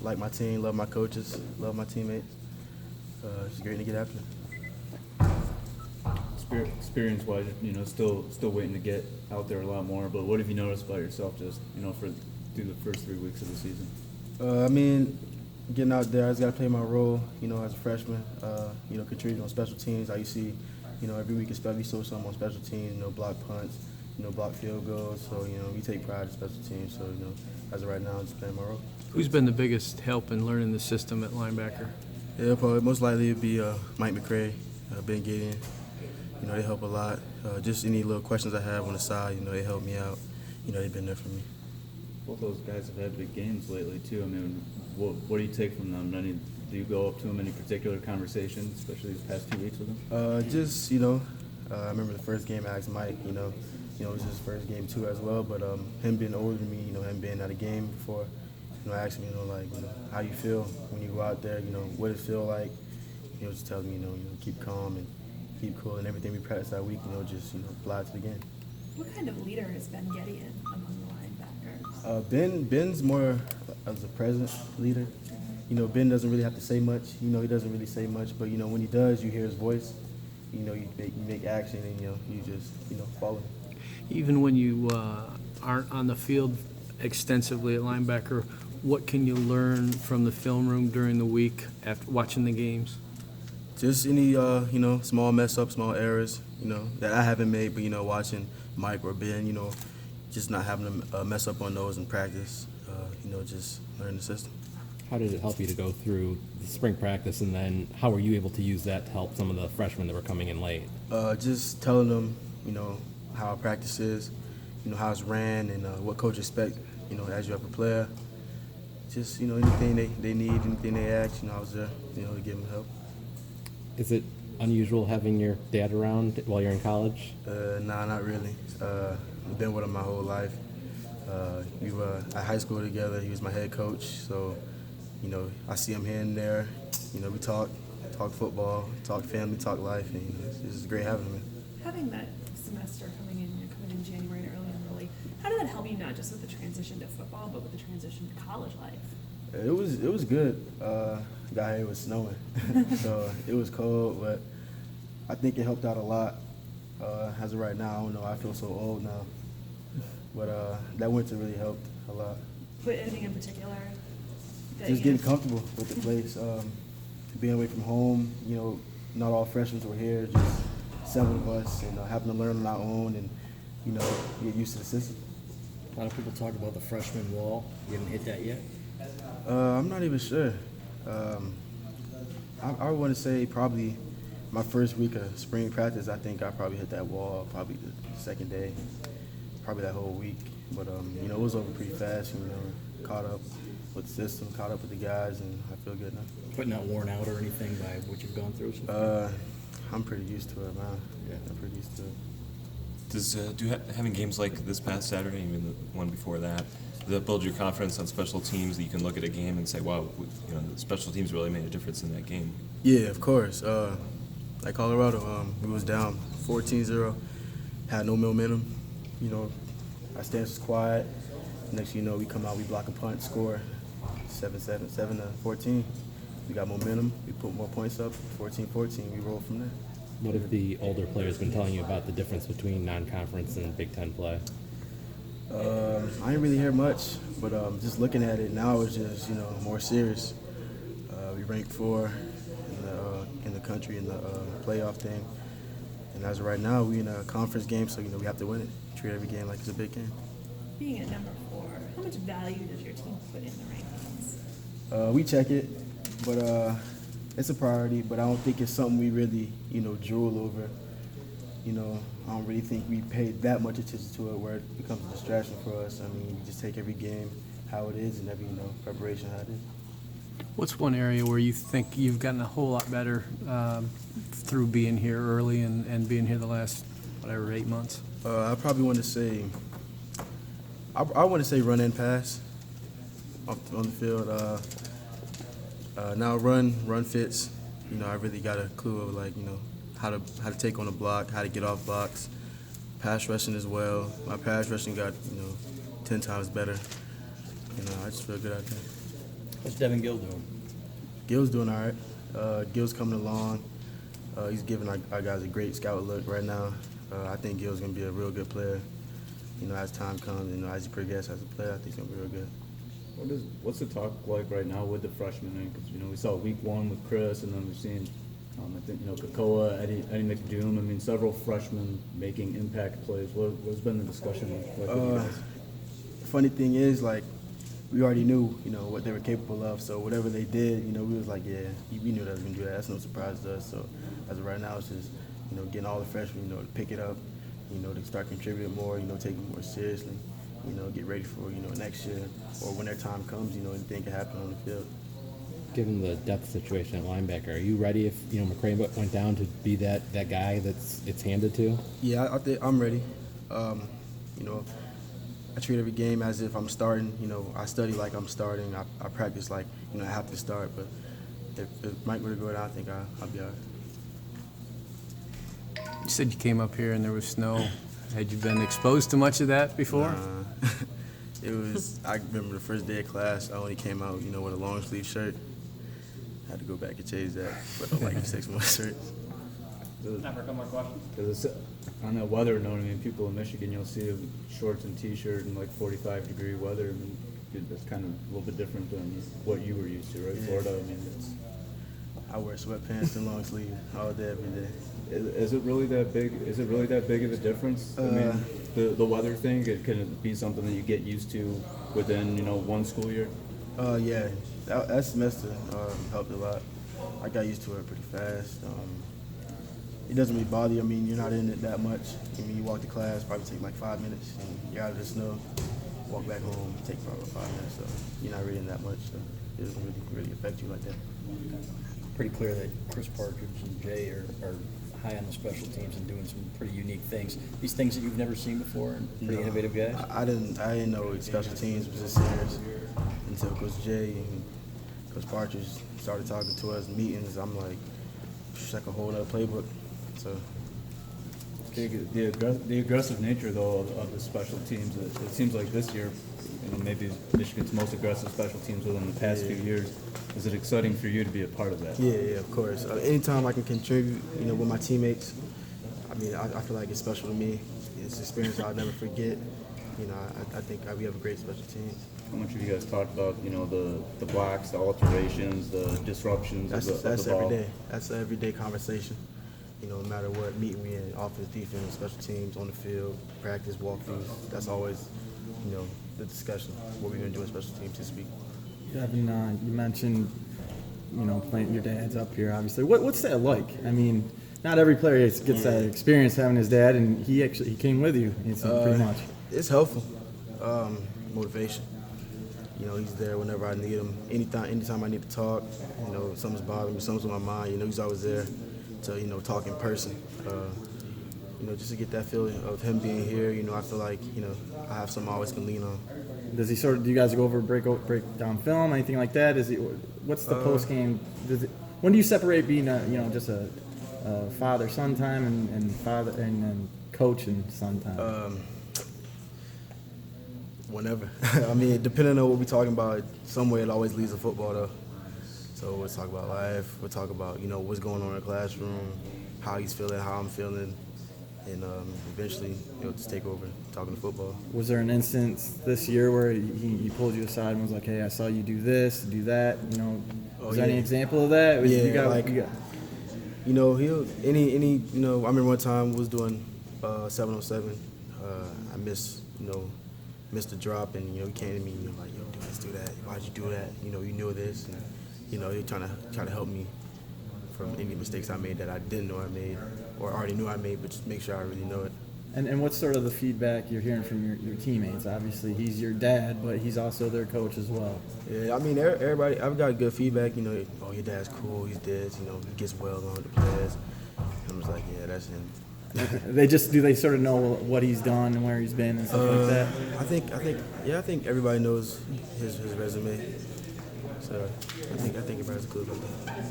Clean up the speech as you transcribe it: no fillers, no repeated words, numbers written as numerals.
Like my team, love my coaches, love my teammates. It's great to get after it. Experience-wise, still waiting to get out there a lot more. But what have you noticed about yourself, just through the first 3 weeks of the season? I mean, getting out there, I just got to play my role, as a freshman, contributing on special teams. How you see, every week we show something on special teams, block punts, block field goals. So, we take pride in special teams. So, as of right now, I'm just playing my role. Who's been the biggest help in learning the system at linebacker? Yeah, probably most likely it'd be Mike McCray, Ben Gideon. They help a lot. Just any little questions I have on the side, they help me out. They've been there for me. Both those guys have had big games lately too. I mean, what do you take from them? Do you go up to them in any particular conversations, especially these past 2 weeks with them? I remember the first game I asked Mike. It was his first game too as well. But him being older than me, him being at a game before, I asked him, how you feel when you go out there. What it feel like. He was just telling me, keep calm and keep cool, and everything we practice that week, just apply it to the game. What kind of leader has Ben Gideon among the linebackers? Ben's more as a present leader. Ben doesn't really have to say much. He doesn't really say much, but when he does, you hear his voice. You make action, and you just follow him. Even when you aren't on the field extensively at linebacker, what can you learn from the film room during the week after watching the games? Just any small mess ups, small errors, that I haven't made, but watching Mike or Ben, just not having to mess up on those in practice. Just learn the system. How did it help you to go through the spring practice, and then how were you able to use that to help some of the freshmen that were coming in late? Just telling them, how our practice is, how it's ran, and what coach expect, as you have a player. Just, anything they need, anything they ask, I was there, to give them help. Is it unusual having your dad around while you're in college? Nah, not really. I've been with him my whole life. We were at high school together. He was my head coach, so I see him here and there. We talk football, talk family, talk life, and it's just great having him. Having that semester coming in January and early, how did that help you not just with the transition to football, but with the transition to college life? It was good. Got here, it was snowing, so it was cold, but I think it helped out a lot. As of right now, I don't know. I feel so old now, but that winter really helped a lot. But anything in particular? Just getting comfortable with the place, being away from home. Not all freshmen were here, just 7 of us, and having to learn on our own and get used to the system. A lot of people talk about the freshman wall. You haven't hit that yet? I'm not even sure. I want to say probably my first week of spring practice, I think I probably hit that wall probably the second day, probably that whole week. But, it was over pretty fast, caught up with the system, caught up with the guys, and I feel good now. But not worn out or anything by what you've gone through so far? I'm pretty used to it, man. Yeah. I'm pretty used to it. Having games like this past Saturday, even the one before that, does that build your confidence on special teams that you can look at a game and say, wow, the special teams really made a difference in that game? Yeah, of course. Like Colorado, we was down 14-0, had no momentum. Our stance was quiet. Next thing you know, we come out, we block a punt, score 7-14. We got momentum. We put more points up, 14-14. We roll from there. What have the older players been telling you about the difference between non-conference and Big Ten play? I didn't really hear much, but just looking at it now, it's just more serious. We ranked 4 in the country in the playoff thing, and as of right now, we in a conference game, so we have to win it. Treat every game like it's a big game. Being at number 4, how much value does your team put in the rankings? We check it, but it's a priority. But I don't think it's something we really drool over. I don't really think we pay that much attention to it where it becomes a distraction for us. I mean, we just take every game how it is and every preparation how it is. What's one area where you think you've gotten a whole lot better through being here early and being here the last, 8 months? I probably want to say, I want to say run and pass on the field. Now run fits. I really got a clue of how to take on a block, how to get off blocks. Pass rushing as well. My pass rushing got 10 times better. I just feel good out there. What's Devin Gill doing? Gil's doing all right. Gil's coming along. He's giving our guys a great scout look right now. I think Gil's going to be a real good player. You know, as time comes, you know, as he progresses as a player, I think he's going to be real good. What's the talk like right now with the freshmen? Because you know we saw week 1 with Chris, and then we've seen I think Kakoa, Eddie McDoom. I mean, several freshmen making impact plays. What's been the discussion like with you guys? Funny thing is, like, we already knew, you know, what they were capable of. So whatever they did, you know, we was like, yeah, we knew they was gonna do that. That's no surprise to us. So as of right now, it's just, you know, getting all the freshmen, you know, to pick it up, you know, to start contributing more, you know, taking it more seriously, you know, get ready for, you know, next year or when their time comes, you know, anything can happen on the field. Given the depth situation at linebacker, are you ready if, you know, McCray went down to be that guy it's handed to? Yeah, I think I'm ready. You know, I treat every game as if I'm starting. You know, I study like I'm starting. I practice like, you know, I have to start. But if Mike were to go down, I think I'll be all right. You said you came up here and there was snow. Had you been exposed to much of that before? It was, I remember the first day of class, I only came out, you know, with a long sleeve shirt. Had to go back and change that, but I like 6 more shirts. Time for a couple more questions. Because on that weather note, I mean, people in Michigan, you'll see shorts and T-shirt in like 45-degree weather. I mean, it's kind of a little bit different than what you were used to, right? Yeah. Florida, I mean, I wear sweatpants and long sleeve all day, every day. is it really that big? Is it really that big of a difference? I mean, the weather thing, can it be something that you get used to within, you know, one school year? Yeah, that semester helped a lot. I got used to it pretty fast. It doesn't really bother you. I mean, you're not in it that much. I mean, you walk to class, probably take like 5 minutes, and you're out of the snow. Walk back home, take probably 5 minutes. So you're not reading that much. So it doesn't really affect you like that. Pretty clear that Chris Partridge and Jay are high on the special teams and doing some pretty unique things. These things that you've never seen before, and pretty innovative guys. I didn't know special teams was this serious until Coach Jay and Coach Partridge started talking to us in meetings. I'm like, it's like a whole other playbook. So The aggressive nature, though, of the special teams, it seems like this year, you know, maybe Michigan's most aggressive special teams within the past few years. Is it exciting for you to be a part of that? Yeah, of course. Anytime I can contribute, you know, with my teammates, I mean, I feel like it's special to me. It's an experience I'll never forget. You know, I think we have a great special teams. How much have you guys talked about, you know, the blocks, the alterations, the disruptions of the ball? Every day. That's an everyday conversation. You know, no matter what meeting we in, offense, defense, special teams, on the field, practice, walkthroughs, that's always, you know, the discussion, what we're going to do in special teams this week. Devin, you mentioned, you know, playing your dad's up here, obviously. What's that like? I mean, not every player gets that experience having his dad, and he came with you, pretty much. It's helpful. Motivation. You know, he's there whenever I need him. Anytime I need to talk, you know, something's bothering me, something's on my mind, you know, he's always there to, you know, talk in person. You know, just to get that feeling of him being here, you know, I feel like, you know, I have something I always can lean on. Does he do you guys go over break down film, anything like that? What's the post game? When do you separate being just a father son time and coach and son time? Whenever. I mean, depending on what we're talking about, somewhere it always leads to football though. So we'll talk about life. We'll talk about, you know, what's going on in the classroom, how he's feeling, how I'm feeling. And eventually, you know, just take over talking to football. Was there an instance this year where he pulled you aside and was like, "Hey, I saw you do this, do that"? You know, was there any example of that? You know, you know, I remember one time we was doing 707. I missed the drop, and you know, he came to me, you know, like, "Yo, let's do that. Why'd you do that? You know, you knew this." And you know, he trying to help me from any mistakes I made that I didn't know I made, or already knew I made, but just make sure I really know it. And what's sort of the feedback you're hearing from your teammates? Obviously, he's your dad, but he's also their coach as well. Yeah, I mean, everybody, I've got good feedback. You know, oh, your dad's cool, he's this, you know, he gets well along with the players. And I'm just like, yeah, that's him. Do they sort of know what he's done and where he's been and stuff like that? I think everybody knows his resume. So I think everybody's cool about that.